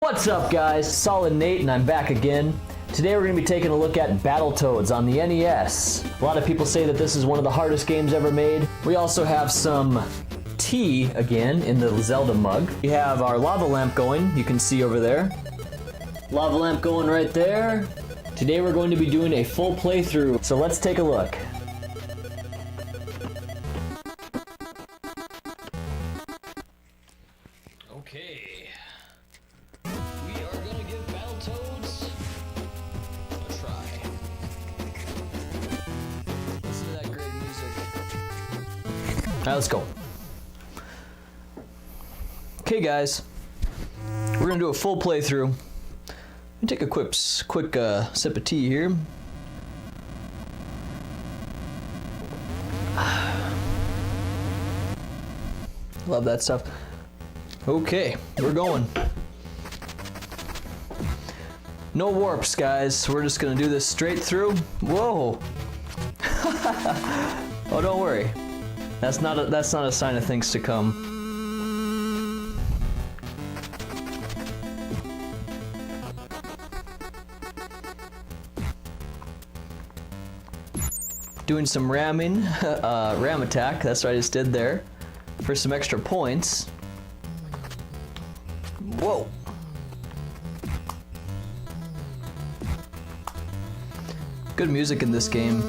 What's up guys, Solid Nate and I'm back again. Today we're going to be taking a look at Battletoads on the NES. A lot of people say that this is one of the hardest games ever made. We also have some tea again in the Zelda mug. We have our lava lamp going, you can see over there. Lava lamp going right there. Today we're going to be doing a full playthrough, so let's take a look. Okay. We are gonna give Battletoads a try. Listen to that great music. Alright, let's go. Okay guys, we're gonna do a full playthrough. Let me take a quick sip of tea here. Love that stuff. Okay, we're going. No warps, guys. We're just gonna do this straight through. Whoa! Oh, don't worry. That's not a sign of things to come. Doing some ramming, ram attack. That's what I just did there, for some extra points. Whoa! Good music in this game.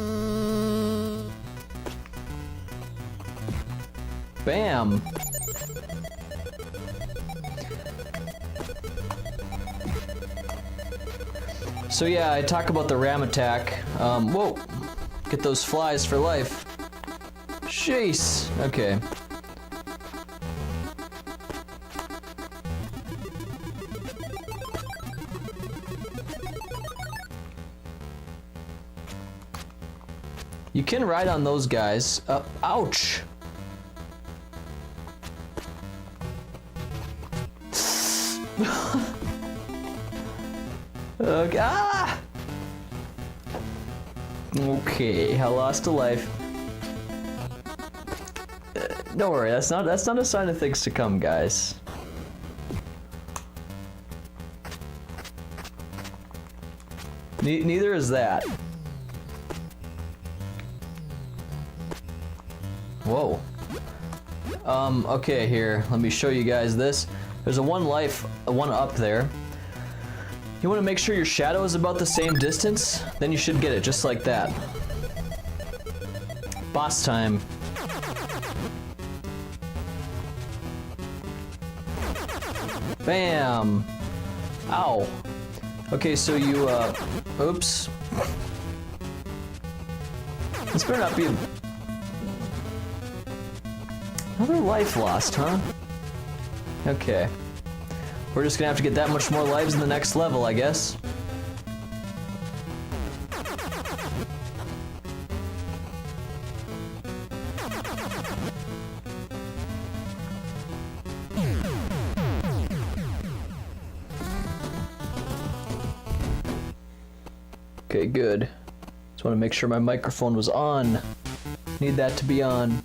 Bam! So yeah, I talk about the ram attack. Whoa! Get those flies for life. Jeez! Okay. You can ride on those guys. Ouch! Okay. Ah! Okay, I lost a life. Don't worry, that's not a sign of things to come, guys. Neither is that. Whoa. Okay, here, let me show you guys this. There's a one up there. You want to make sure your shadow is about the same distance, then you should get it just like that. Boss time. Bam! Ow. Okay, so you, oops. This better not be another life lost, huh? Okay. We're just gonna have to get that much more lives in the next level, I guess. Okay, good. Just want to make sure my microphone was on. Need that to be on.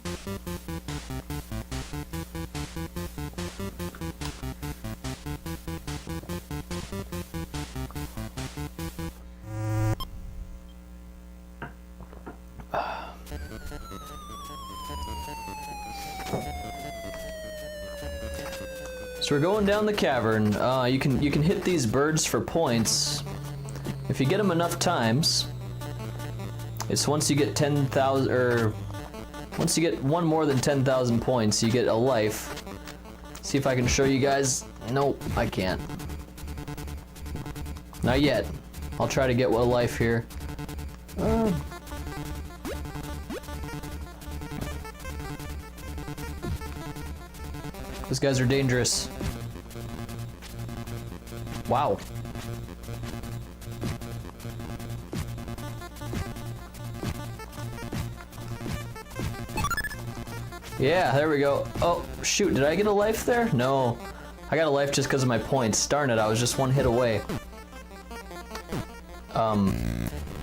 So we're going down the cavern. You can hit these birds for points. If you get them enough times, it's once you get 10,000, or once you get one more than 10,000 points, you get a life. See if I can show you guys. Nope, I can't. Not yet. I'll try to get a life here. Those guys are dangerous. Wow. Yeah, there we go. Oh, shoot, did I get a life there? No. I got a life just because of my points. Darn it, I was just one hit away.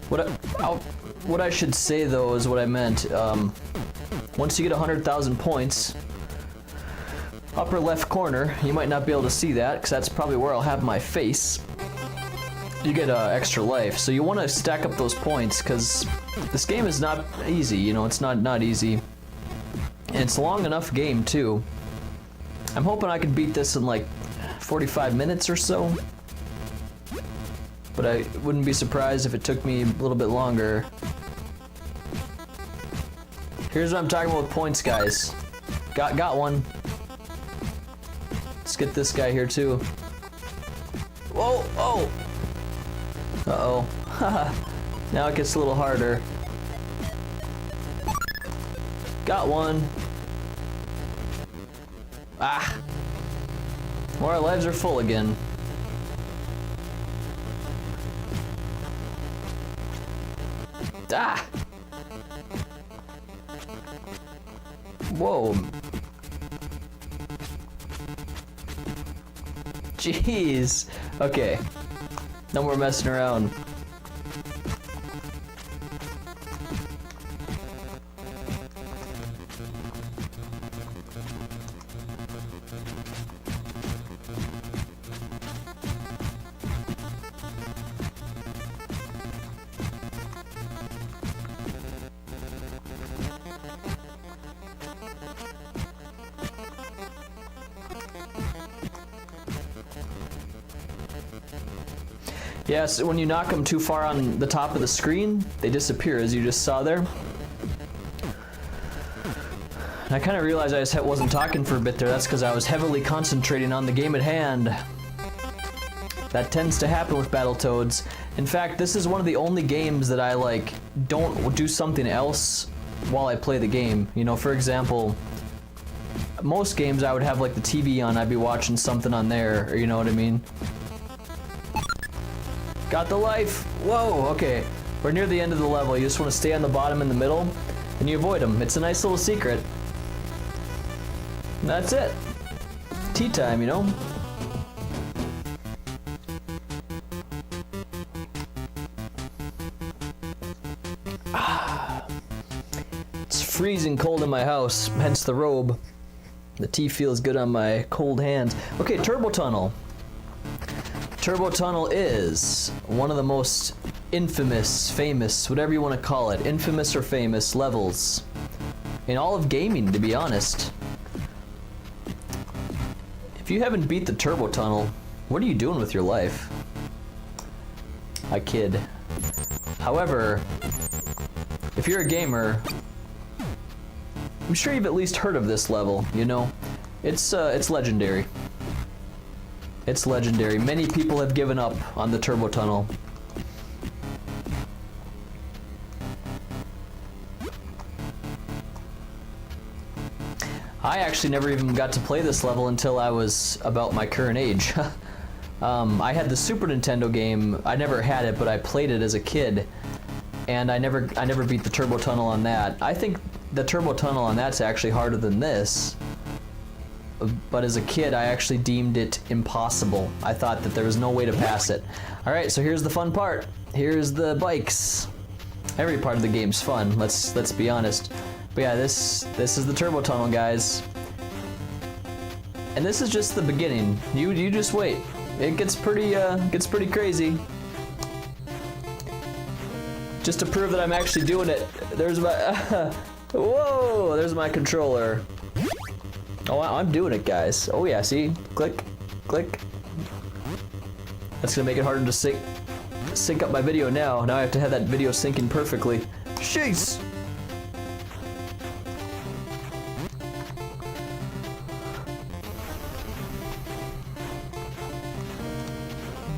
What I should say though is what I meant. Once you get 100,000 points, upper left corner. You might not be able to see that because that's probably where I'll have my face. You get extra life, so you want to stack up those points because this game is not easy. You know, it's not easy, and it's a long enough game too. I'm hoping I can beat this in like 45 minutes or so, but I wouldn't be surprised if it took me a little bit longer. Here's what I'm talking about with points, guys. Got one. Let's get this guy here too. Whoa! Oh! Uh-oh. Now it gets a little harder. Got one. Ah! Well, our lives are full again. Ah! Whoa. Jeez. Okay. No more messing around. Yes, when you knock them too far on the top of the screen, they disappear, as you just saw there. And I kind of realized I just wasn't talking for a bit there. That's because I was heavily concentrating on the game at hand. That tends to happen with Battletoads. In fact, this is one of the only games that I like don't do something else while I play the game. You know, for example, most games I would have like the TV on, I'd be watching something on there, or you know what I mean? Got the life! Whoa, okay. We're near the end of the level. You just want to stay on the bottom in the middle, and you avoid them. It's a nice little secret. And that's it. Tea time, you know? It's freezing cold in my house, hence the robe. The tea feels good on my cold hands. Okay, Turbo Tunnel. Turbo Tunnel is one of the most infamous, famous, whatever you want to call it, infamous or famous levels in all of gaming, to be honest. If you haven't beat the Turbo Tunnel, what are you doing with your life? I kid. However, if you're a gamer, I'm sure you've at least heard of this level, you know? It's legendary. It's legendary. Many people have given up on the Turbo Tunnel. I actually never even got to play this level until I was about my current age. I had the Super Nintendo game. I never had it, but I played it as a kid, and I never beat the Turbo Tunnel on that. I think the Turbo Tunnel on that's actually harder than this. But as a kid, I actually deemed it impossible. I thought that there was no way to pass it. Alright, so here's the fun part. Here's the bikes. Every part of the game's fun, let's be honest. But yeah, this is the Turbo Tunnel, guys. And this is just the beginning. You just wait. It gets pretty crazy. Just to prove that I'm actually doing it, there's my whoa, there's my controller. Oh, I'm doing it, guys. Oh yeah, see? Click, click. That's gonna make it harder to sync up my video now. Now I have to have that video syncing perfectly. Jeez!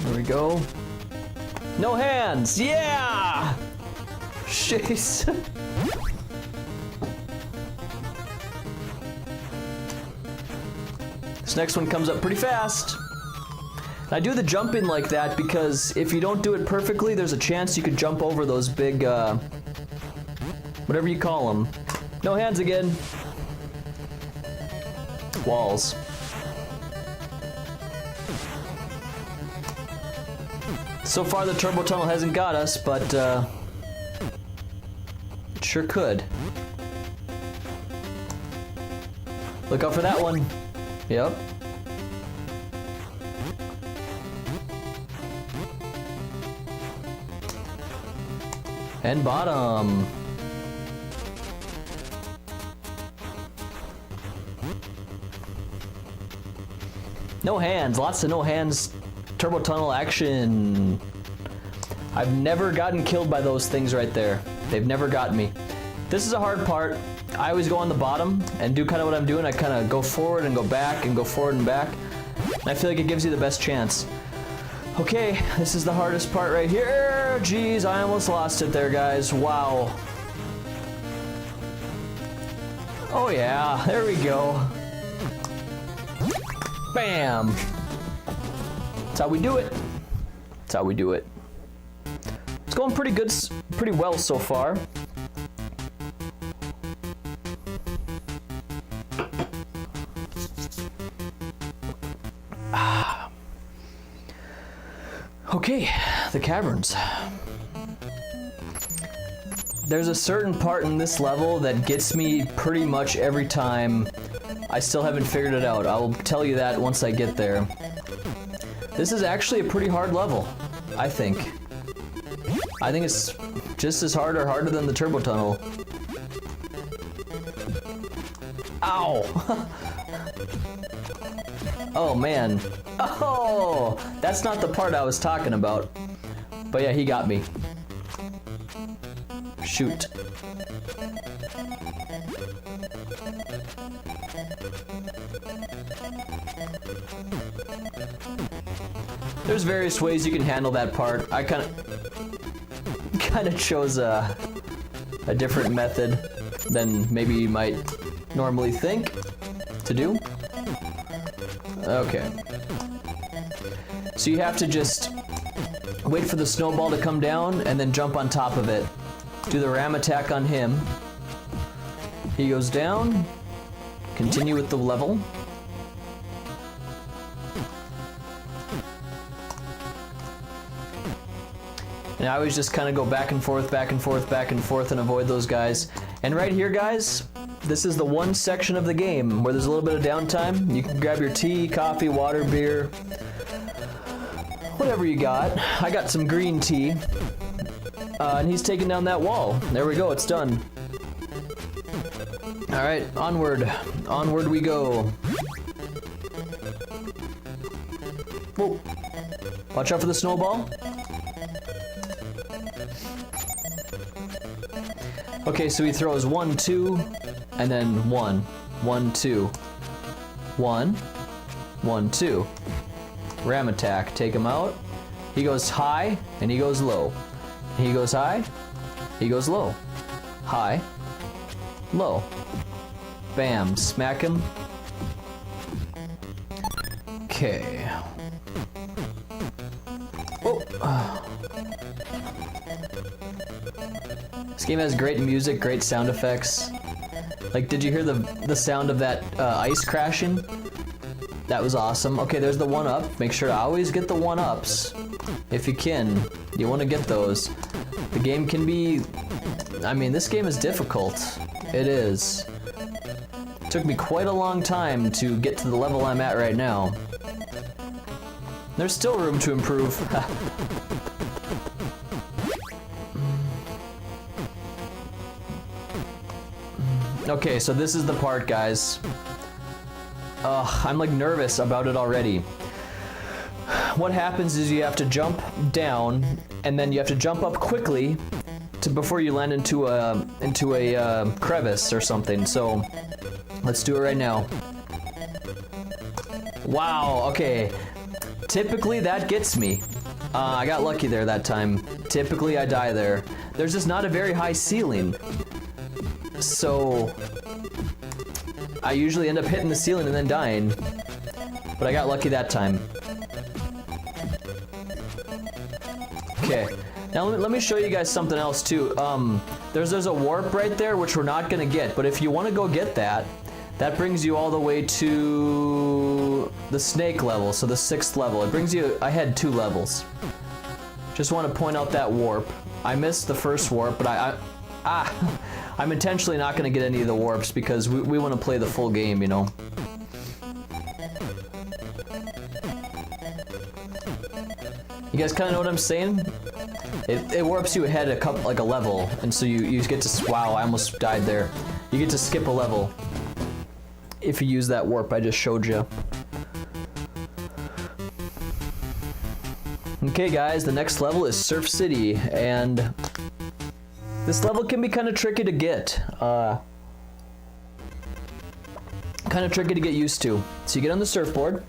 There we go. No hands! Yeah! Jeez. This next one comes up pretty fast. I do the jumping like that because if you don't do it perfectly, there's a chance you could jump over those big, whatever you call them. No hands again. Walls. So far the Turbo Tunnel hasn't got us, but it sure could. Look out for that one. Yep. And bottom. No hands, lots of no hands turbo tunnel action. I've never gotten killed by those things right there. They've never got me. This is a hard part. I always go on the bottom and do kind of what I'm doing. I kind of go forward and go back and go forward and back. And I feel like it gives you the best chance. Okay, this is the hardest part right here. Jeez, I almost lost it there, guys. Wow. Oh yeah, there we go. Bam. That's how we do it. That's how we do it. It's going pretty good, pretty well so far. Okay, the caverns. There's a certain part in this level that gets me pretty much every time. I still haven't figured it out. I'll tell you that once I get there. This is actually a pretty hard level, I think. I think it's just as hard or harder than the turbo tunnel. Ow! Oh man. Oh! That's not the part I was talking about. But yeah, he got me. Shoot. There's various ways you can handle that part. I kind of chose a different method than maybe you might normally think to do. Okay. So you have to just wait for the snowball to come down and then jump on top of it. Do the ram attack on him. He goes down. Continue with the level. And I always just kind of go back and forth, back and forth, back and forth and avoid those guys. And right here, guys, this is the one section of the game where there's a little bit of downtime. You can grab your tea, coffee, water, beer, whatever you got. I got some green tea. And he's taking down that wall. There we go, it's done. Alright, onward. Onward we go. Whoa. Watch out for the snowball. Okay, so he throws 1, 2, and then 1, 1, 2, 1, 1, 2. Ram attack, take him out. He goes high, and he goes low. He goes high, he goes low. High, low. Bam, smack him. Okay. Oh. This game has great music, great sound effects. Like, did you hear the sound of that ice crashing? That was awesome. Okay, there's the 1-up. Make sure to always get the 1-ups. If you can. You want to get those. The game can be... I mean, this game is difficult. It is. It took me quite a long time to get to the level I'm at right now. There's still room to improve. Okay, so this is the part, guys. I'm like nervous about it already. What happens is you have to jump down, and then you have to jump up quickly before you land into a crevice or something. So let's do it right now. Wow. Okay. Typically that gets me. I got lucky there that time. Typically I die there. There's just not a very high ceiling. So I usually end up hitting the ceiling and then dying. But I got lucky that time. Okay. Now let me show you guys something else too. There's a warp right there which we're not gonna get, but if you want to go get that, that brings you all the way to the snake level, so the 6th level. It brings you, I had 2 levels. Just want to point out that warp. I missed the first warp, but I'm intentionally not going to get any of the warps because we want to play the full game, you know. You guys kind of know what I'm saying? It warps you ahead like a level, and so you get to, wow, I almost died there. You get to skip a level if you use that warp I just showed you. Okay guys, the next level is Surf City, and this level can be kind of tricky to get. Kind of tricky to get used to. So you get on the surfboard,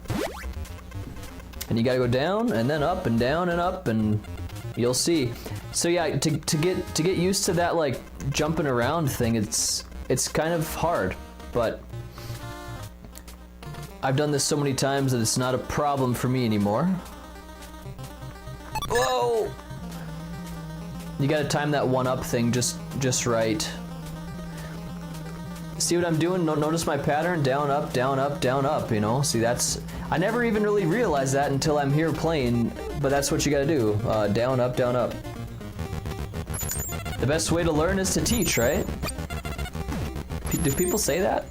and you gotta go down and then up and down and up, and you'll see. So yeah, to get used to that like jumping around thing, it's kind of hard, but I've done this so many times that it's not a problem for me anymore. Whoa! You gotta time that one up thing just right. See what I'm doing? Notice my pattern? Down, up, down, up, down, up, you know? See, that's... I never even really realized that until I'm here playing, but that's what you gotta do. Down, up, down, up. The best way to learn is to teach, right? Do people say that?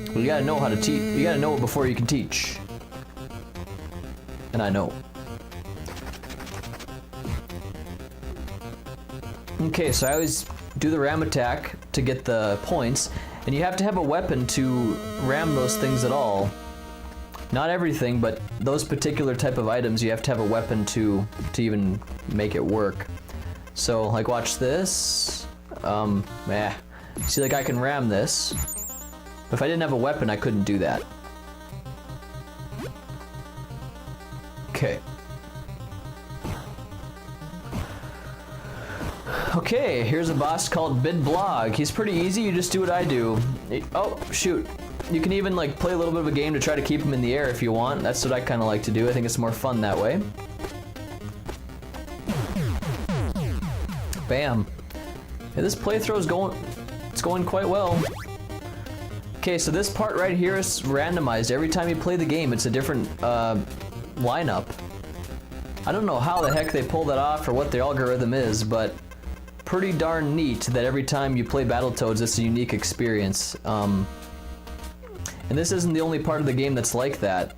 Well, you gotta know how to teach. You gotta know it before you can teach. And I know. Okay, so I always do the ram attack to get the points, and you have to have a weapon to ram those things at all. Not everything, but those particular type of items you have to have a weapon to even make it work. So, like, watch this. See, like, I can ram this. But if I didn't have a weapon, I couldn't do that. Okay. Okay, here's a boss called Bid Blog. He's pretty easy, you just do what I do. Oh, shoot. You can even like play a little bit of a game to try to keep him in the air if you want. That's what I kind of like to do. I think it's more fun that way. Bam. Yeah, this playthrough is going quite well. Okay, so this part right here is randomized. Every time you play the game, it's a different lineup. I don't know how the heck they pull that off or what the algorithm is, but pretty darn neat that every time you play Battletoads, it's a unique experience. And this isn't the only part of the game that's like that.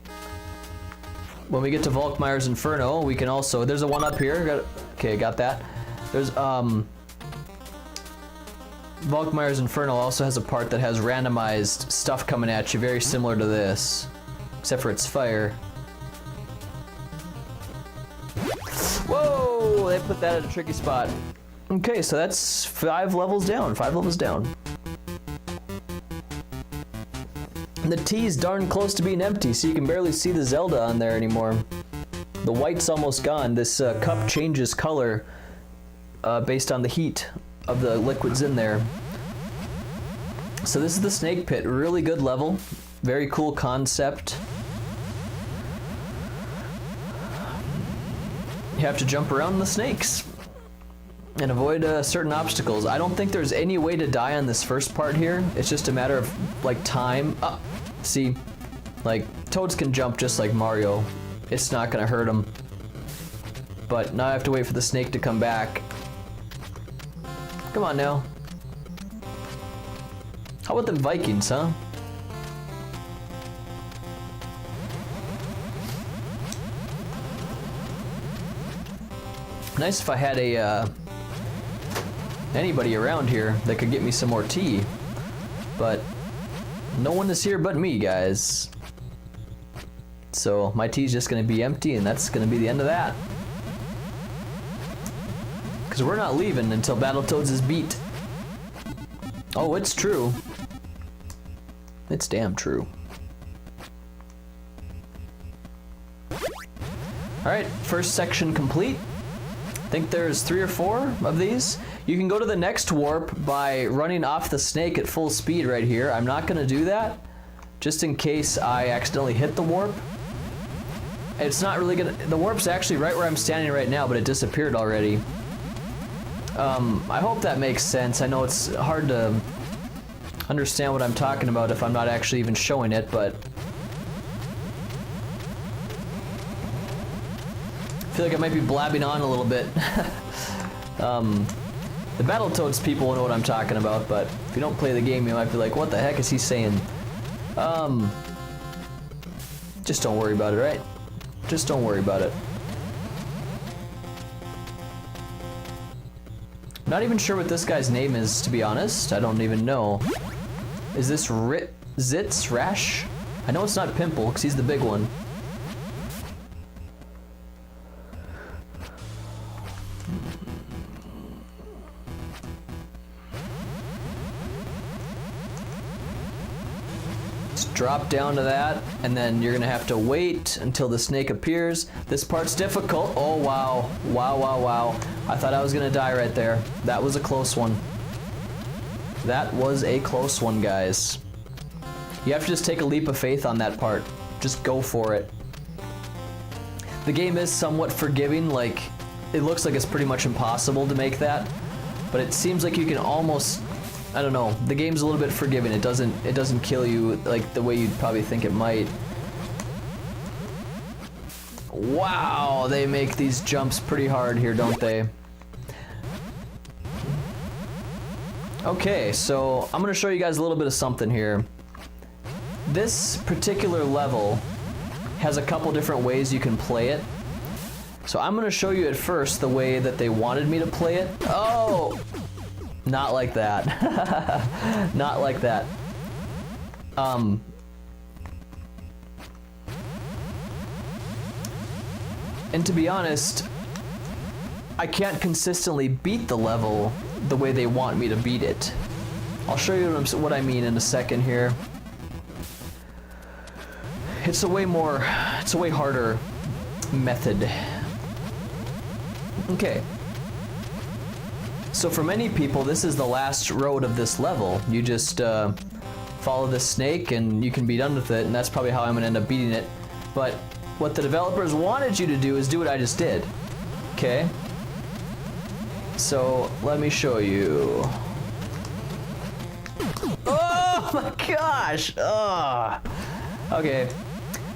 When we get to Volkmeyer's Inferno, we can also... There's a one up here. Okay, got that. There's... Volkmeyer's Inferno also has a part that has randomized stuff coming at you, very similar to this. Except for it's fire. Whoa! They put that at a tricky spot. Okay, so that's 5 levels down. 5 levels down. And the T's darn close to being empty, so you can barely see the Zelda on there anymore. The white's almost gone. This cup changes color based on the heat of the liquids in there. So this is the Snake Pit. Really good level. Very cool concept. You have to jump around the snakes and avoid certain obstacles. I don't think there's any way to die on this first part here. It's just a matter of like time. See, like Toads can jump just like Mario. It's not gonna hurt him. But now I have to wait for the snake to come back. Come on now. How about them Vikings, huh? Nice if I had a anybody around here that could get me some more tea, but no one is here but me, guys. So my tea's just gonna be empty, and that's gonna be the end of that. Because we're not leaving until Battletoads is beat. Oh, it's true. It's damn true. Alright, first section complete. I think there's 3 or 4 of these. You can go to the next warp by running off the snake at full speed right here. I'm not gonna do that, just in case I accidentally hit the warp. It's not really gonna... The warp's actually right where I'm standing right now, but it disappeared already. I hope that makes sense. I know it's hard to understand what I'm talking about if I'm not actually even showing it, but... I feel like I might be blabbing on a little bit. The Battletoads people will know what I'm talking about, but if you don't play the game, you might be like, what the heck is he saying? Just don't worry about it, right? Just don't worry about it. Not even sure what this guy's name is, to be honest. I don't even know. Is this Zitz Rash? I know it's not Pimple, because he's the big one. Drop down to that, and then you're gonna have to wait until the snake appears. This part's difficult. Oh wow, wow, wow, wow. I thought I was gonna die right there. That was a close one. That was a close one, guys. You have to just take a leap of faith on that part. Just go for it. The game is somewhat forgiving, like, it looks like it's pretty much impossible to make that, but it seems like you can almost, I don't know, the game's a little bit forgiving. It doesn't kill you like the way you'd probably think it might. Wow, they make these jumps pretty hard here, don't they? Okay, so I'm gonna show you guys a little bit of something here. This particular level has a couple different ways you can play it. So I'm gonna show you at first the way that they wanted me to play it. Oh! Not like that. Not like that. And to be honest, I can't consistently beat the level the way they want me to beat it. I'll show you what I mean in a second here. It's a way harder method. Okay. So for many people, this is the last road of this level. You just follow this snake and you can be done with it, and that's probably how I'm gonna end up beating it. But what the developers wanted you to do is do what I just did. Okay? So let me show you. Oh my gosh! Ugh. Okay,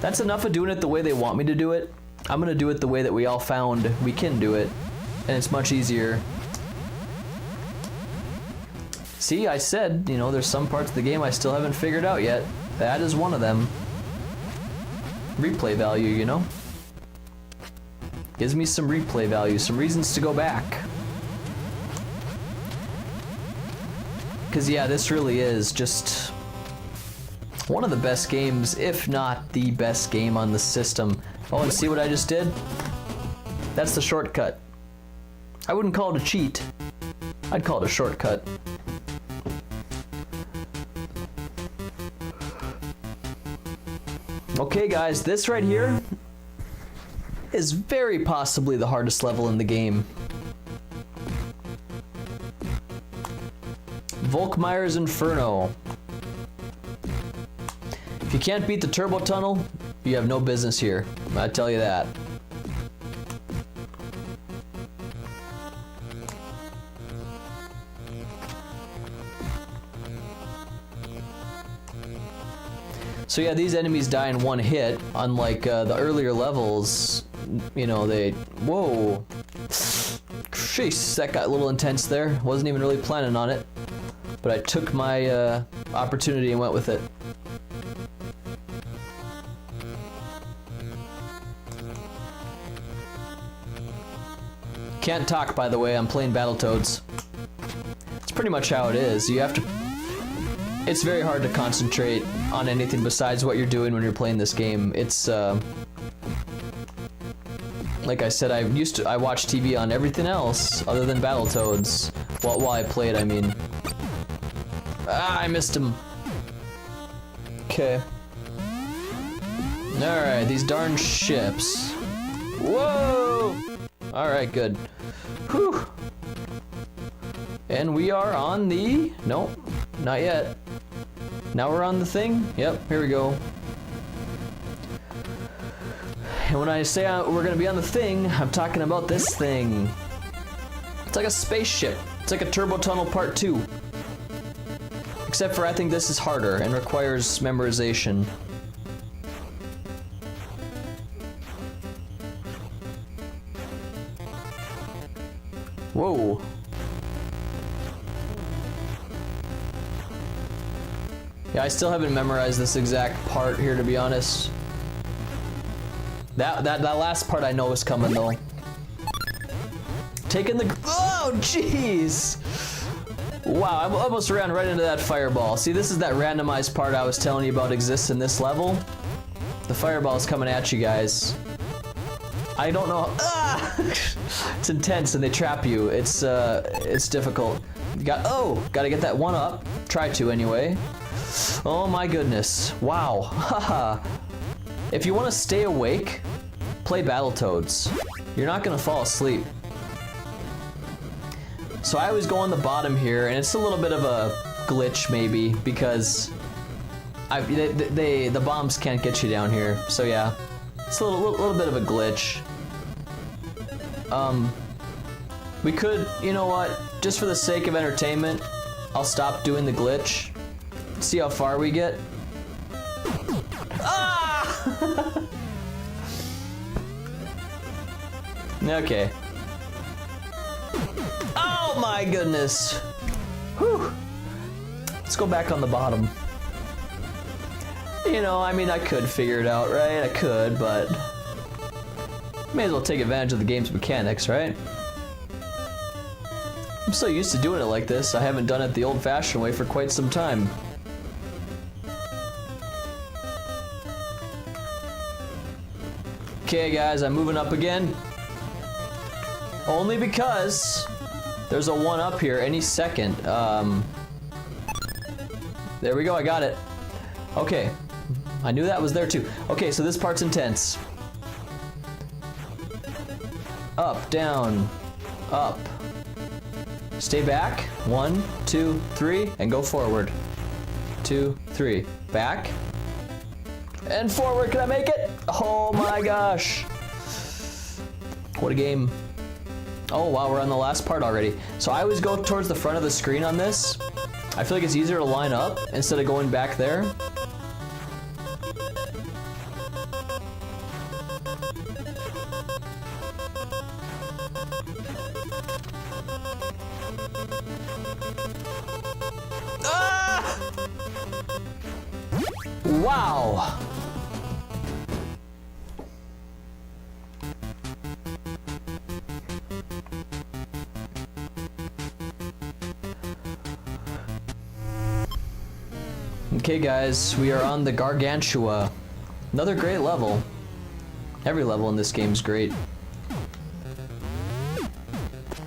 that's enough of doing it the way they want me to do it. I'm gonna do it the way that we all found we can do it, and it's much easier. See, I said, you know, there's some parts of the game I still haven't figured out yet. That is one of them. Replay value, you know? Gives me some replay value, some reasons to go back. Because yeah, this really is just one of the best games, if not the best game on the system. Oh, and see what I just did? That's the shortcut. I wouldn't call it a cheat. I'd call it a shortcut. Okay guys, this right here is very possibly the hardest level in the game. Volkmeyer's Inferno. If you can't beat the turbo tunnel, you have no business here. I tell you that. So yeah, these enemies die in one hit, unlike the earlier levels, you know, they... Whoa! Jeez, that got a little intense there. Wasn't even really planning on it. But I took my opportunity and went with it. Can't talk, by the way, I'm playing Battletoads. It's pretty much how it is. You have to... It's very hard to concentrate on anything besides what you're doing when you're playing this game. It's, like I said, I watch TV on everything else other than Battletoads. While I play it, I mean. Ah, I missed him. Okay. Alright, these darn ships. Whoa! Alright, good. Whew! And we are on the... Nope, not yet. Now we're on the thing? Yep, here we go. And when I say we're gonna be on the thing, I'm talking about this thing. It's like a spaceship. It's like a Turbo Tunnel Part 2. Except for I think this is harder and requires memorization. Whoa. Yeah, I still haven't memorized this exact part here, to be honest. That last part I know is coming though. Taking the, oh jeez! Wow, I almost ran right into that fireball. See, this is that randomized part I was telling you about exists in this level. The fireball is coming at you guys. I don't know. Ah! It's intense and they trap you. It's difficult. Gotta get that one up. Try to anyway. Oh my goodness. Wow. Haha. If you want to stay awake, play Battletoads. You're not gonna fall asleep. So I always go on the bottom here, and it's a little bit of a glitch maybe because the bombs can't get you down here. So yeah, it's a little bit of a glitch. We could, you know what? Just for the sake of entertainment, I'll stop doing the glitch. See how far we get. Ah! Okay. Oh my goodness. Whew. Let's go back on the bottom. You know, I mean, I could figure it out, right? I could, but may as well take advantage of the game's mechanics, right? I'm so used to doing it like this, I haven't done it the old-fashioned way for quite some time. Okay guys, I'm moving up again. Only because there's a one up here any second. There we go, I got it. Okay, I knew that was there too. Okay, so this part's intense. Up, down, up. Stay back. 1, 2, 3, and go forward. 2, 3. Back. And forward. Can I make it? Oh my gosh. What a game. Oh wow, we're on the last part already. So I always go towards the front of the screen on this. I feel like it's easier to line up instead of going back there. Ah! Wow. Okay guys, we are on the Gargantua. Another great level. Every level in this game is great.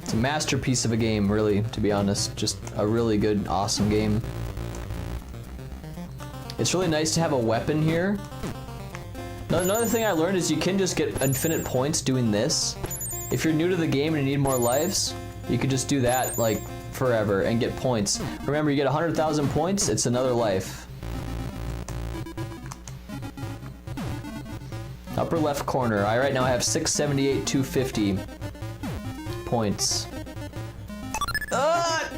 It's a masterpiece of a game, really, to be honest. Just a really good, awesome game. It's really nice to have a weapon here. Another thing I learned is you can just get infinite points doing this. If you're new to the game and you need more lives, you could just do that like forever and get points. Remember, you get 100,000 points, it's another life. Upper left corner. Right now I have 678, 250 points. Ah!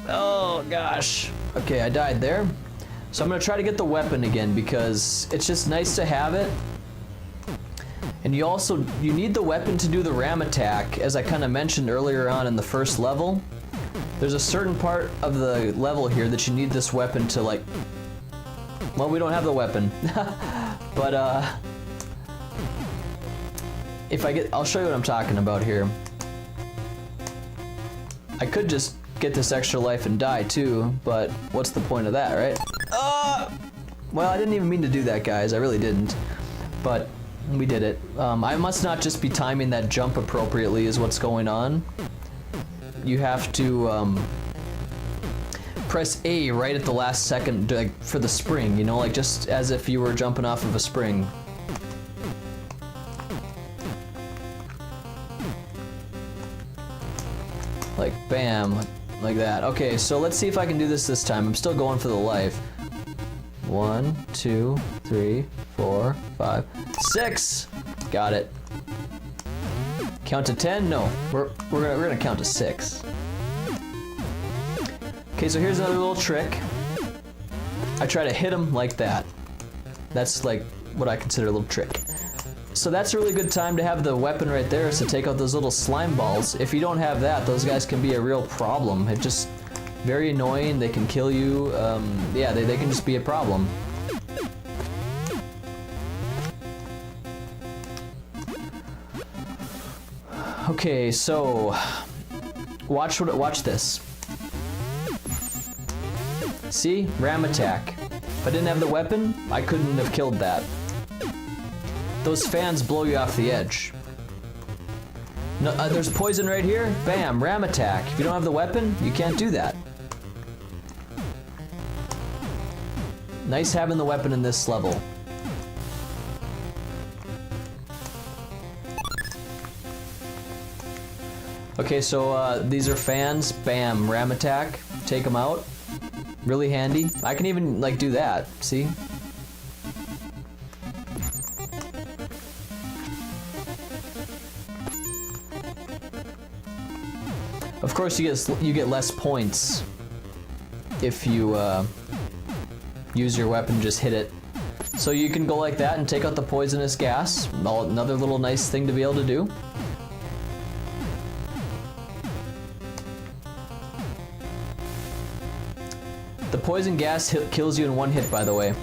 Oh gosh. Okay, I died there. So I'm gonna try to get the weapon again because it's just nice to have it. And you need the weapon to do the ram attack, as I kind of mentioned earlier on in the first level. There's a certain part of the level here that you need this weapon to like. Well, we don't have the weapon, but I'll show you what I'm talking about here. I could just get this extra life and die too, but what's the point of that, right? Well, I didn't even mean to do that, guys. I really didn't. But we did it. I must not just be timing that jump appropriately is what's going on. You have to press A right at the last second for the spring, you know, like just as if you were jumping off of a spring. Like bam, like that. Okay, so let's see if I can do this time. I'm still going for the life. 1, 2, 3, 4, 5, 6. Got it. Count to 10? No, we're gonna count to 6. Okay, so here's another little trick. I try to hit him like that. That's like what I consider a little trick. So that's a really good time to have the weapon right there, is to take out those little slime balls. If you don't have that, those guys can be a real problem. It's just very annoying. They can kill you. Yeah, they can just be a problem. Okay, so watch this. See? Ram attack. If I didn't have the weapon, I couldn't have killed that. Those fans blow you off the edge. No, there's poison right here. Bam, ram attack. If you don't have the weapon, you can't do that. Nice having the weapon in this level. Okay, so these are fans. Bam, ram attack. Take them out. Really handy. I can even like do that. See? Of course, you get less points if you use your weapon. Just hit it. So you can go like that and take out the poisonous gas. Another little nice thing to be able to do. The poison gas kills you in one hit, by the way.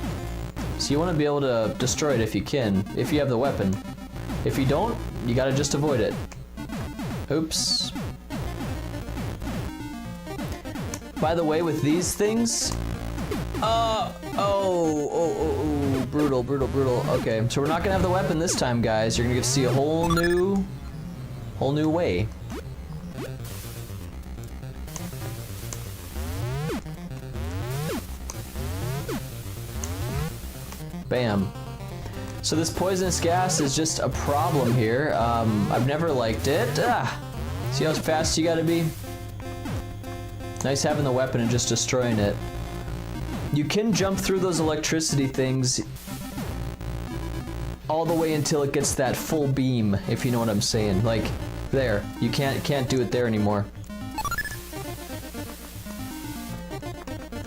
So you want to be able to destroy it if you can, if you have the weapon. If you don't, you gotta just avoid it. Oops. By the way, with these things... brutal, brutal, brutal. Okay, so we're not gonna have the weapon this time, guys. You're gonna get to see a whole new way. Bam. So this poisonous gas is just a problem here. I've never liked it. See how fast you gotta be? Nice having the weapon and just destroying it. You can jump through those electricity things all the way until it gets that full beam, if you know what I'm saying. Like, there. You can't do it there anymore.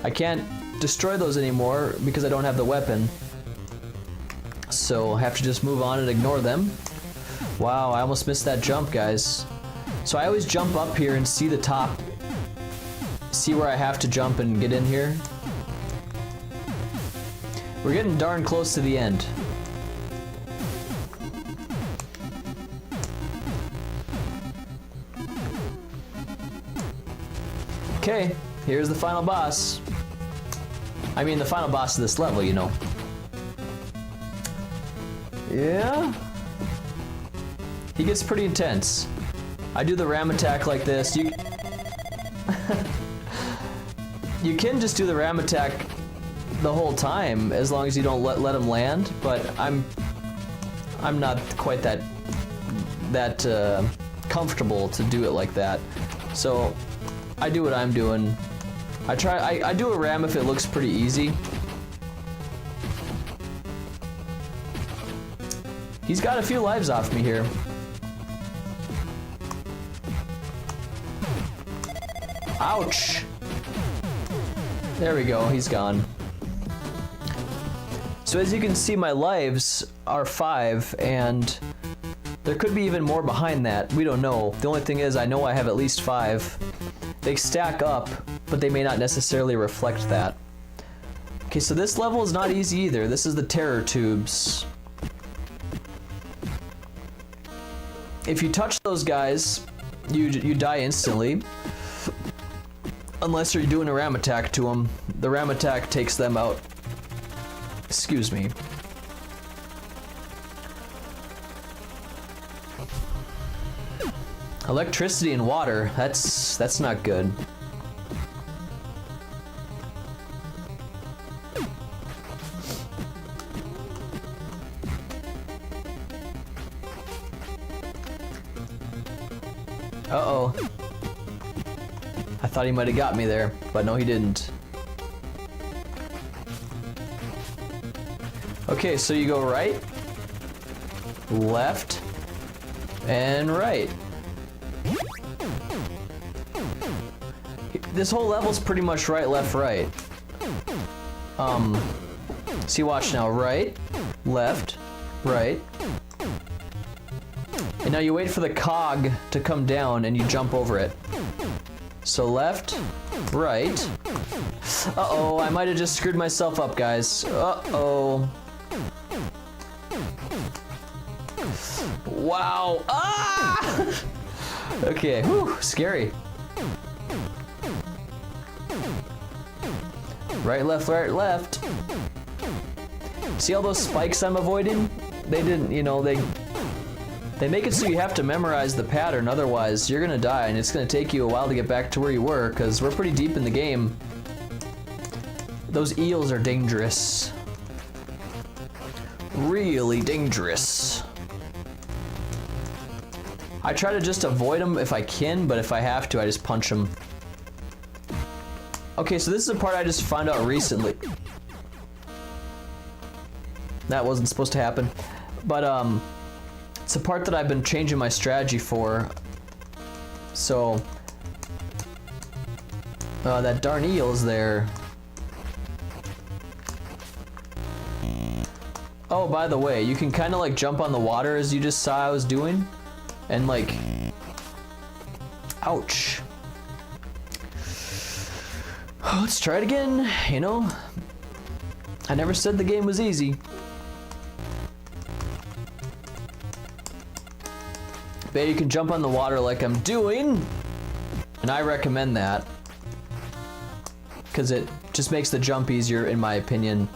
I can't destroy those anymore because I don't have the weapon. So I have to just move on and ignore them. Wow, I almost missed that jump, guys. So I always jump up here and see the top. See where I have to jump and get in here. We're getting darn close to the end. Okay, here's the final boss. I mean, the final boss of this level, you know. Yeah? He gets pretty intense. I do the ram attack like this. You can just do the ram attack the whole time as long as you don't let him land, but I'm not quite that comfortable to do it like that. So I do what I'm doing. I do a ram if it looks pretty easy. He's got a few lives off me here. Ouch! There we go, he's gone. So as you can see, my lives are 5, and there could be even more behind that. We don't know. The only thing is, I know I have at least 5. They stack up, but they may not necessarily reflect that. Okay, so this level is not easy either. This is the terror tubes. If you touch those guys, you die instantly. Unless you're doing a ram attack to them. The ram attack takes them out. Excuse me. Electricity and water, that's not good. Uh-oh. I thought he might have got me there, but no, he didn't. Okay, so you go right, left, and right. This whole level's pretty much right, left, right. See, watch now. Right, left, right. And now you wait for the cog to come down and you jump over it. So left, right. Uh-oh, I might have just screwed myself up, guys. Uh-oh. Wow. Ah! Okay, whew, scary. Right, left, right, left. See all those spikes I'm avoiding? They didn't, you know, they make it so you have to memorize the pattern, otherwise you're gonna die and it's gonna take you a while to get back to where you were, because we're pretty deep in the game. Those eels are dangerous. Really dangerous. I try to just avoid them if I can, but if I have to, I just punch them. Okay, so this is a part I just found out recently. That wasn't supposed to happen. But, it's a part that I've been changing my strategy for. So, that darn eel is there. Oh, by the way, you can kind of like jump on the water as you just saw I was doing. And like, ouch. Let's try it again, you know? I never said the game was easy. But you can jump on the water like I'm doing, and I recommend that. Because it just makes the jump easier, in my opinion.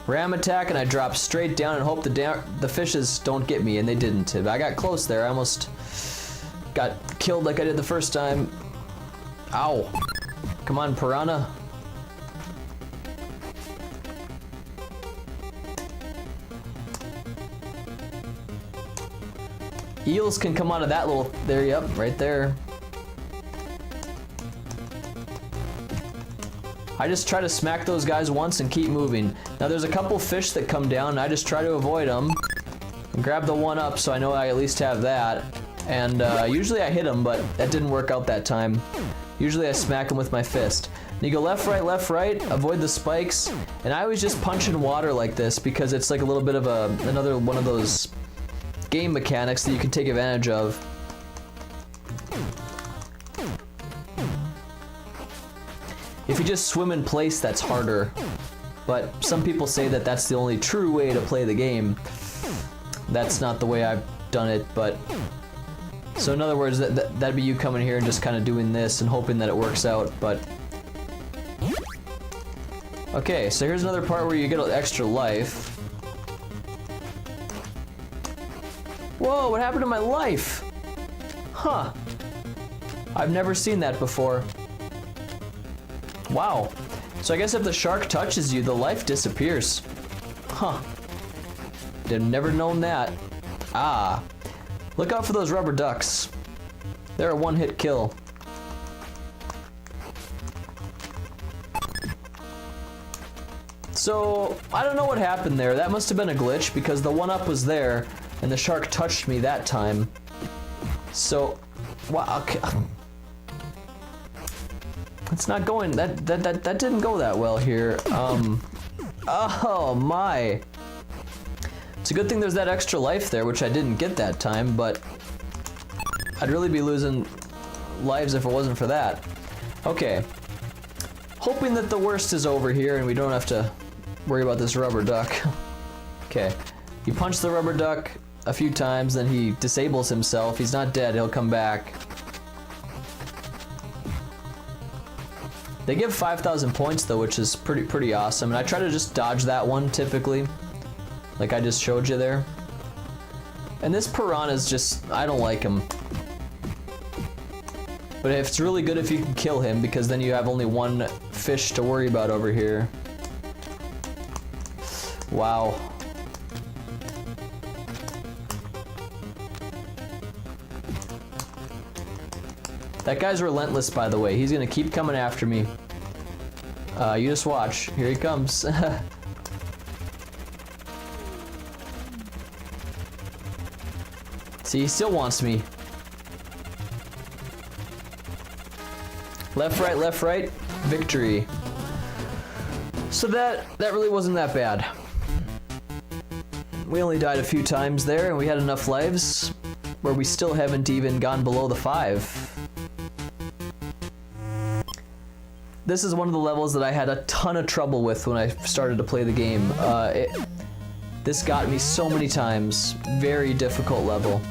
Ram attack, and I drop straight down and hope the fishes don't get me, and they didn't. I got close there. I almost got killed like I did the first time. Ow. Come on, piranha. Eels can come out of that little... There, yep, right there. I just try to smack those guys once and keep moving. Now there's a couple fish that come down, and I just try to avoid them. And grab the one up so I know I at least have that. And usually I hit them, but that didn't work out that time. Usually I smack them with my fist. And you go left, right, avoid the spikes. And I always just punch in water like this because it's like a little bit of another one of those game mechanics that you can take advantage of. If you just swim in place, that's harder. But some people say that that's the only true way to play the game. That's not the way I've done it, but... So in other words, that'd be you coming here and just kind of doing this and hoping that it works out, but... Okay, so here's another part where you get an extra life. Whoa, what happened to my life? Huh. I've never seen that before. Wow. So I guess if the shark touches you, the life disappears. Huh. I've never known that. Ah. Look out for those rubber ducks. They're a one-hit kill. So, I don't know what happened there. That must have been a glitch because the one-up was there and the shark touched me that time. So, wow. Okay. It's not going, that didn't go that well here. Oh my. It's a good thing there's that extra life there, which I didn't get that time, but I'd really be losing lives if it wasn't for that. Okay. Hoping that the worst is over here and we don't have to worry about this rubber duck. Okay. You punch the rubber duck a few times, then he disables himself. He's not dead, he'll come back. They give 5,000 points though, which is pretty awesome. And I try to just dodge that one typically, like I just showed you there. And this piranha's just, I don't like him. But it's really good if you can kill him, because then you have only one fish to worry about over here. Wow. That guy's relentless, by the way. He's gonna keep coming after me. You just watch. Here he comes. See, he still wants me. Left, right. Victory. So that really wasn't that bad. We only died a few times there, and we had enough lives where we still haven't even gone below the 5. This is one of the levels that I had a ton of trouble with when I started to play the game. This got me so many times. Very difficult level.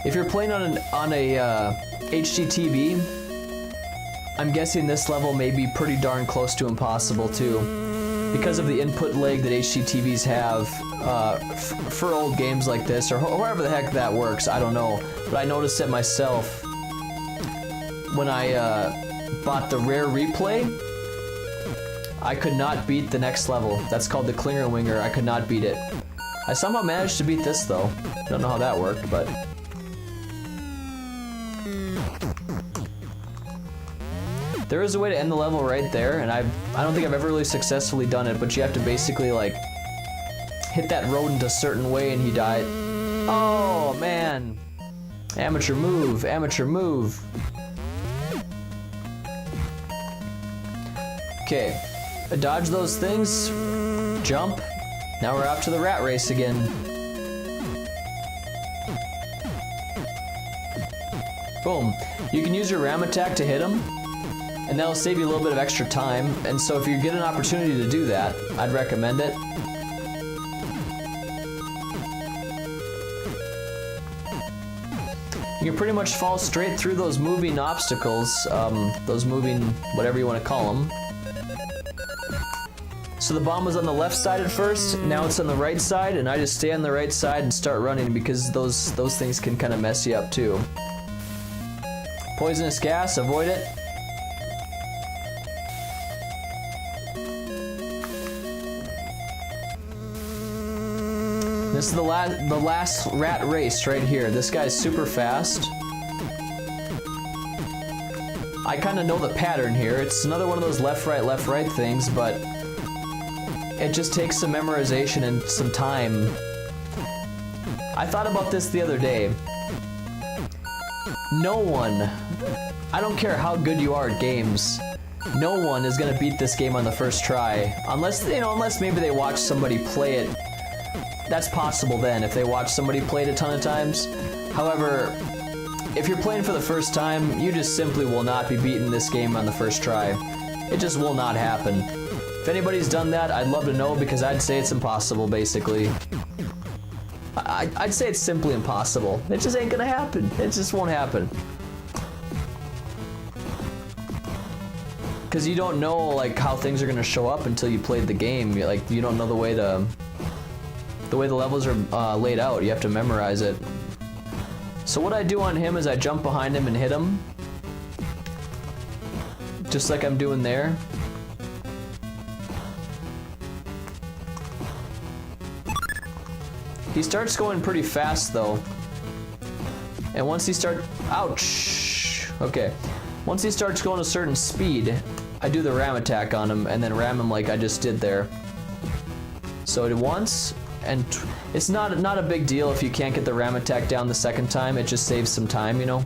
If you're playing on a HD TV, I'm guessing this level may be pretty darn close to impossible too, because of the input lag that HD TVs have for old games like this, or however the heck that works. I don't know, but I noticed it myself when I bought the rare replay. I could not beat the next level. That's called the Klinger Winger. I could not beat it. I somehow managed to beat this though. Don't know how that worked, but. There is a way to end the level right there, and I don't think I've ever really successfully done it, but you have to basically like hit that rodent a certain way and he died. Oh man. Amateur move, amateur move. Okay. Dodge those things, jump. Now we're off to the rat race again. Boom. You can use your ram attack to hit him, and that'll save you a little bit of extra time. And so if you get an opportunity to do that, I'd recommend it. You can pretty much fall straight through those moving obstacles, those moving, whatever you want to call them. So the bomb was on the left side at first, now it's on the right side, and I just stay on the right side and start running because those things can kind of mess you up too. Poisonous gas, avoid it. This is the last rat race right here. This guy's super fast. I kind of know the pattern here. It's another one of those left, right things, but it just takes some memorization and some time. I thought about this the other day. No one, I don't care how good you are at games, no one is gonna beat this game on the first try. Unless, you know, unless maybe they watch somebody play it. That's possible then, if they watch somebody play it a ton of times. However, if you're playing for the first time, you just simply will not be beating this game on the first try. It just will not happen. If anybody's done that, I'd love to know, because I'd say it's impossible, basically. I'd say it's simply impossible. It just ain't gonna happen. It just won't happen. Because you don't know like how things are gonna show up until you played the game. You don't know the way the levels are laid out. You have to memorize it. So what I do on him is I jump behind him and hit him, just like I'm doing there. He starts going pretty fast though. And once he ouch! Okay. Once he starts going a certain speed, I do the ram attack on him and then ram him like I just did there. So it once, and it's not a big deal if you can't get the ram attack down the second time. It just saves some time, you know?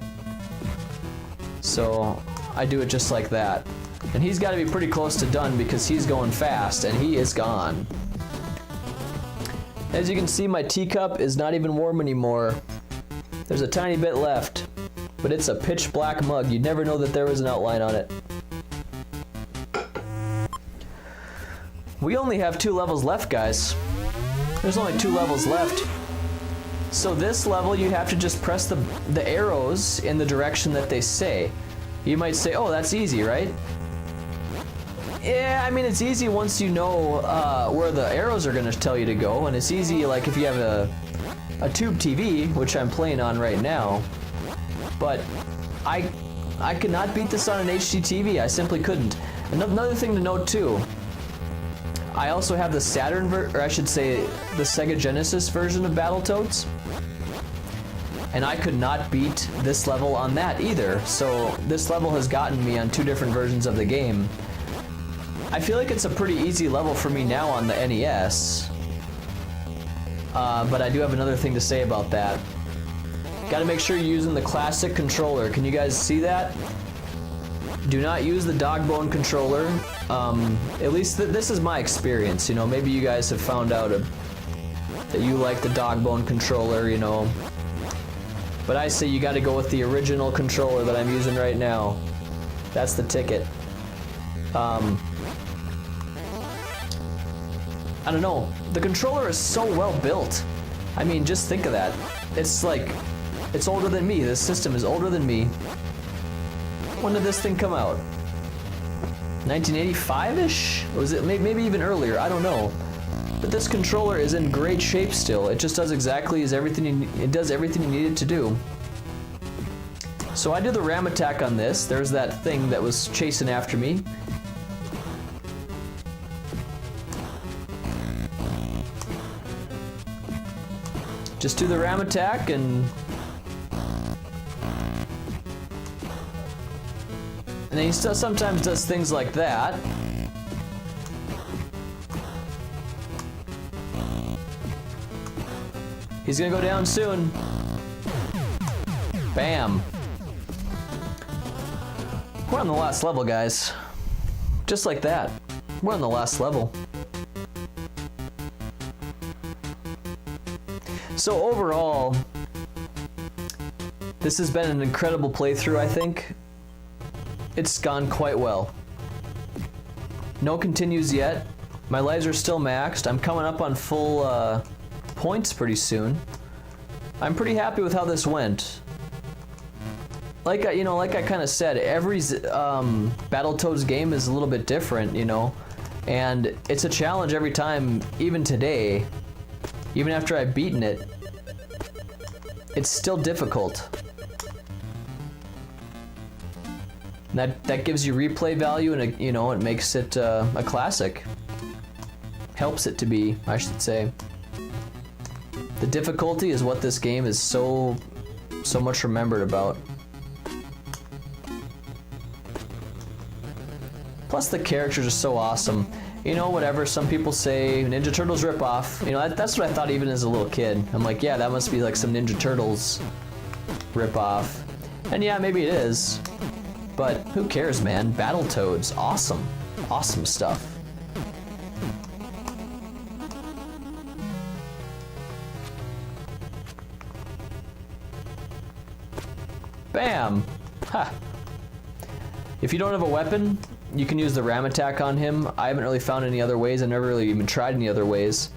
So I do it just like that. And he's got to be pretty close to done because he's going fast and he is gone. As you can see, my teacup is not even warm anymore. There's a tiny bit left, but it's a pitch black mug. You'd never know that there was an outline on it. We only have 2 levels left, guys. There's only 2 levels left. So this level, you have to just press the arrows in the direction that they say. You might say, oh, that's easy, right? Yeah, I mean, it's easy once you know where the arrows are going to tell you to go, and it's easy like if you have a tube TV, which I'm playing on right now. But I could not beat this on an HD TV. I simply couldn't. Another thing to note too, I also have the Saturn or I should say the Sega Genesis version of Battletoads, and I could not beat this level on that either. So this level has gotten me on 2 different versions of the game. I feel like it's a pretty easy level for me now on the NES, but I do have another thing to say about that. Got to make sure you're using the classic controller. Can you guys see that? Do not use the dog bone controller. At least this is my experience. You know, maybe you guys have found out that you like the dog bone controller. You know, but I say you got to go with the original controller that I'm using right now. That's the ticket. I don't know. The controller is so well built. I mean, just think of that. It's like It's older than me. This system is older than me. When did this thing come out? 1985-ish? Or was it maybe even earlier? I don't know. But this controller is in great shape still. It just does exactly as it does everything you need it to do. So I do the ram attack on this. There's that thing that was chasing after me. Just do the ram attack and then he still sometimes does things like that. He's gonna go down soon. Bam. We're on the last level, guys. Just like that. We're on the last level. So overall, this has been an incredible playthrough, I think. It's gone quite well. No continues yet. My lives are still maxed. I'm coming up on full points pretty soon. I'm pretty happy with how this went. Like I kind of said, every Battletoads game is a little bit different, you know, and it's a challenge every time. Even today, even after I've beaten it, it's still difficult. That gives you replay value, and it makes it a classic. Helps it to be, I should say. The difficulty is what this game is so much remembered about. Plus the characters are so awesome. You know, whatever some people say, Ninja Turtles ripoff. You know, that's what I thought even as a little kid. I'm like, yeah, that must be like some Ninja Turtles ripoff. And yeah, maybe it is. But who cares, man? Battletoads, awesome. Awesome stuff. Bam! Ha! If you don't have a weapon, you can use the ram attack on him. I haven't really found any other ways. I've never really even tried any other ways.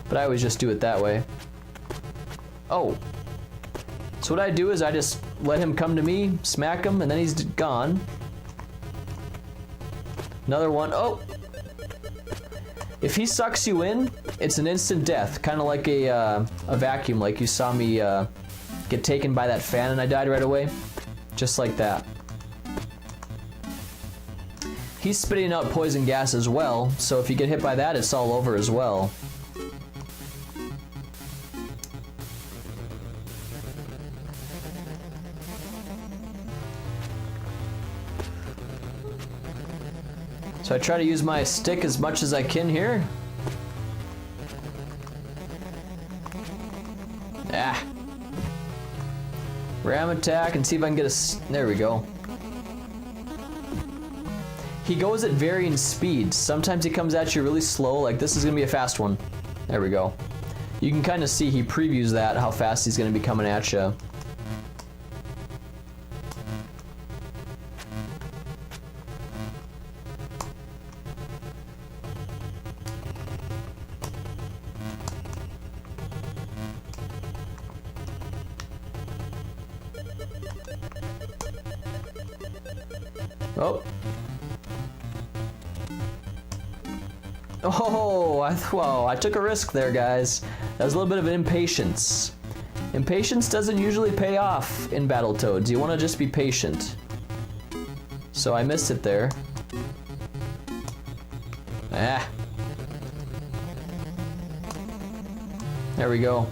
But I always just do it that way. Oh. So what I do is I just let him come to me, smack him, and then he's gone. Another one. Oh! If he sucks you in, it's an instant death. Kind of like a vacuum, like you saw me get taken by that fan and I died right away. Just like that. He's spitting out poison gas as well, so if you get hit by that, it's all over as well. So I try to use my stick as much as I can here. Ah. Ram attack and see if I can get a... There we go. He goes at varying speeds. Sometimes he comes at you really slow, like this is gonna be a fast one. There we go. You can kind of see he previews that, how fast he's gonna be coming at you. Oh. Oh, whoa, I took a risk there, guys. That was a little bit of an impatience. Impatience doesn't usually pay off in Battletoads. You want to just be patient. So I missed it there. Ah. There we go.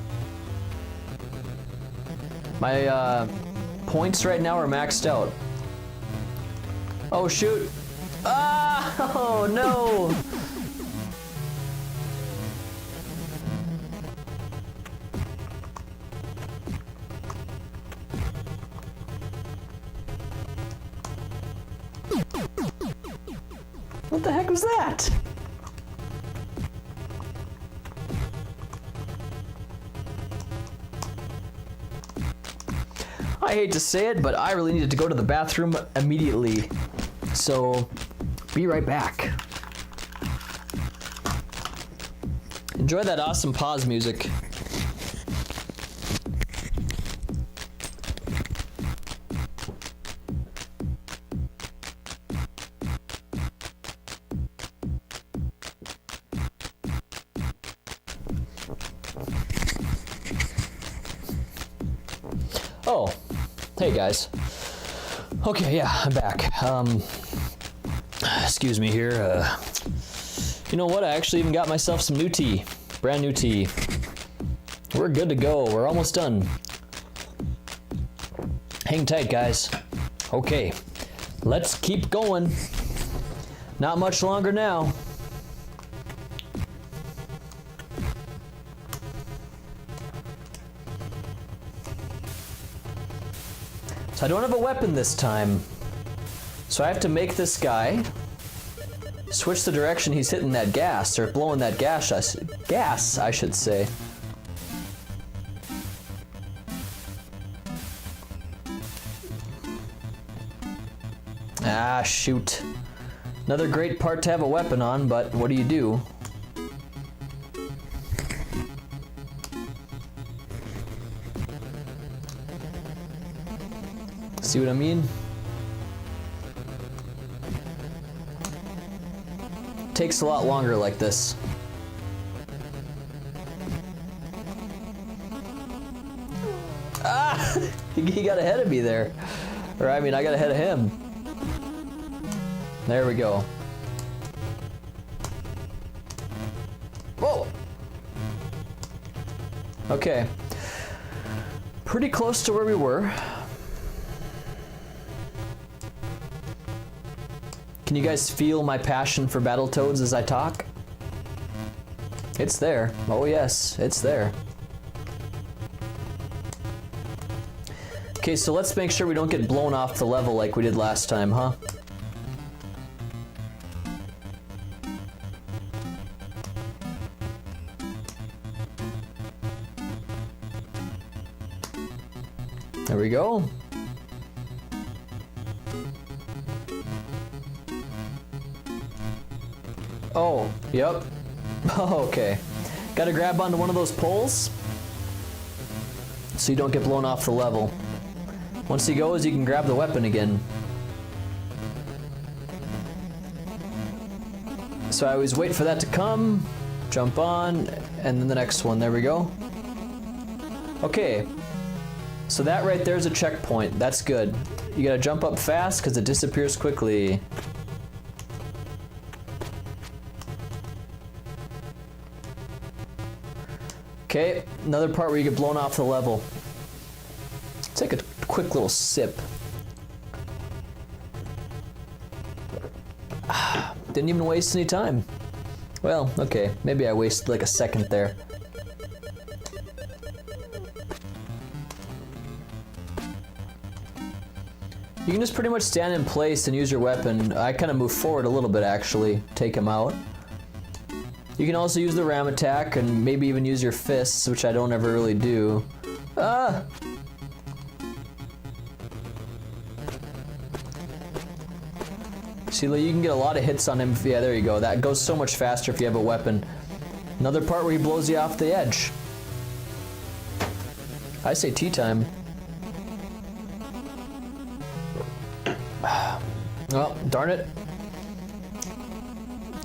My points right now are maxed out. Oh, shoot. Ah! Oh, no! What the heck was that? I hate to say it, but I really needed to go to the bathroom immediately. So, be right back. Enjoy that awesome pause music. Oh, hey guys. Okay, yeah, I'm back. Excuse me here. You know what? I actually even got myself some new tea. Brand new tea. We're good to go. We're almost done. Hang tight, guys. Okay, let's keep going. Not much longer now. So I don't have a weapon this time. So I have to make this guy switch the direction he's hitting that gas, or blowing that gas, I should say. Ah, shoot. Another great part to have a weapon on, but what do you do? See what I mean? Takes a lot longer like this. Ah! He got ahead of me there. Or I mean, I got ahead of him. There we go. Whoa! Okay. Pretty close to where we were. Can you guys feel my passion for Battletoads as I talk? It's there. Oh yes, it's there. Okay, so let's make sure we don't get blown off the level like we did last time, huh? There we go. Oh, yep. Oh, okay. Gotta grab onto one of those poles so you don't get blown off the level. Once he goes, you can grab the weapon again. So I always wait for that to come, jump on, and then the next one. There we go. Okay. So that right there is a checkpoint. That's good. You gotta jump up fast because it disappears quickly. Okay, another part where you get blown off the level. Take a quick little sip. Didn't even waste any time. Well, okay, maybe I wasted like a second there. You can just pretty much stand in place and use your weapon. I kind of move forward a little bit actually, take him out. You can also use the ram attack and maybe even use your fists, which I don't ever really do. Ah! See, you can get a lot of hits on him. Yeah, there you go. That goes so much faster if you have a weapon. Another part where he blows you off the edge. I say tea time. Oh, darn it.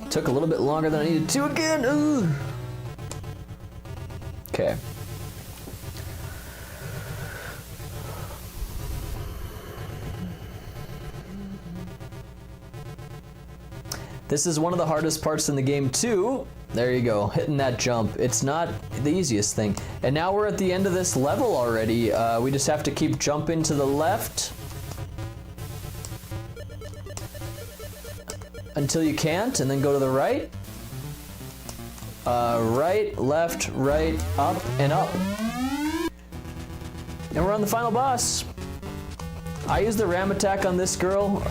Took a little bit longer than I needed to again. Ooh. Okay. This is one of the hardest parts in the game too. There you go, hitting that jump. It's not the easiest thing. And now we're at the end of this level already. We just have to keep jumping to the left until you can't, and then go to the right. Right, left, right, up, and up. And we're on the final boss. I use the ram attack on this girl,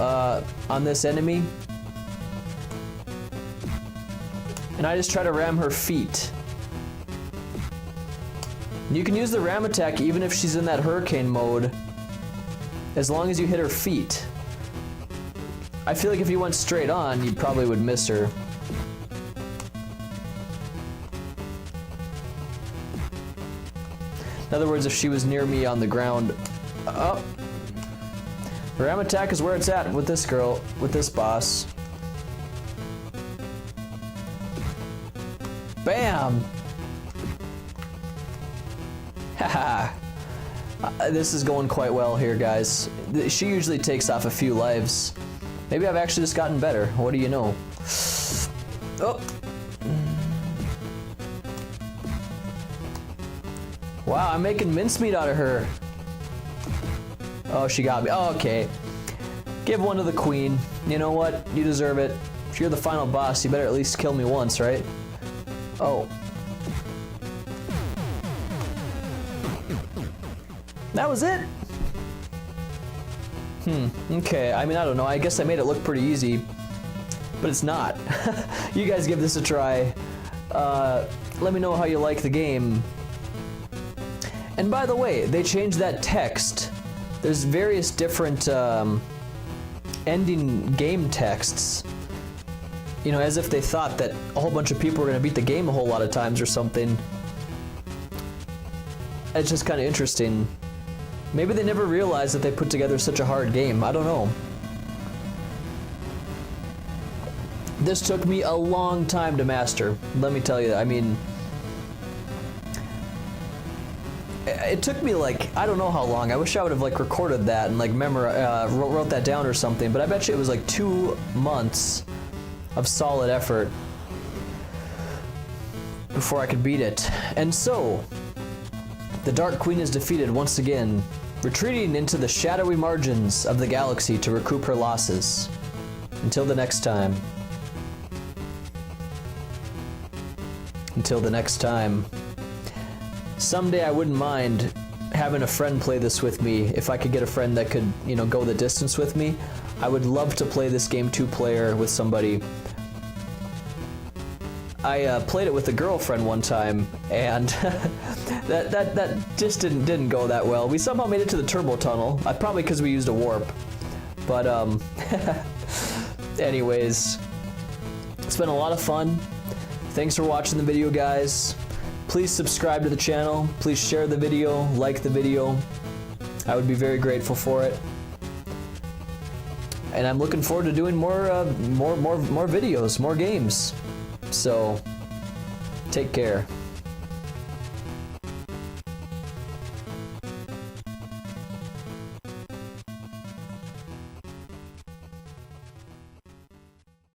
on this enemy. And I just try to ram her feet. You can use the ram attack even if she's in that hurricane mode, as long as you hit her feet. I feel like if you went straight on, you probably would miss her. In other words, if she was near me on the ground. Oh. The ram attack is where it's at with this girl, with this boss. Bam! This is going quite well here, guys. She usually takes off a few lives. Maybe I've actually just gotten better. What do you know? Oh. Wow, I'm making mincemeat out of her. Oh, she got me. Oh, okay. Give one to the queen. You know what? You deserve it. If you're the final boss, you better at least kill me once, right? Oh. That was it? Okay. I mean, I don't know. I guess I made it look pretty easy, but it's not. You guys give this a try. Let me know how you like the game. And by the way, they changed that text. There's various different ending game texts. You know, as if they thought that a whole bunch of people were going to beat the game a whole lot of times or something. It's just kind of interesting. Maybe they never realized that they put together such a hard game. I don't know. This took me a long time to master. Let me tell you, I mean, it took me like, I don't know how long. I wish I would have like recorded that and like wrote that down or something, but I bet you it was like 2 months of solid effort before I could beat it. And so, the Dark Queen is defeated once again, retreating into the shadowy margins of the galaxy to recoup her losses. Until the next time. Until the next time. Someday I wouldn't mind having a friend play this with me. If I could get a friend that could, you know, go the distance with me, I would love to play this game 2-player with somebody. I played it with a girlfriend one time, and that just didn't go that well. We somehow made it to the turbo tunnel, probably because we used a warp. But anyways, it's been a lot of fun. Thanks for watching the video, guys. Please subscribe to the channel. Please share the video, like the video. I would be very grateful for it. And I'm looking forward to doing more videos, more games. So, take care.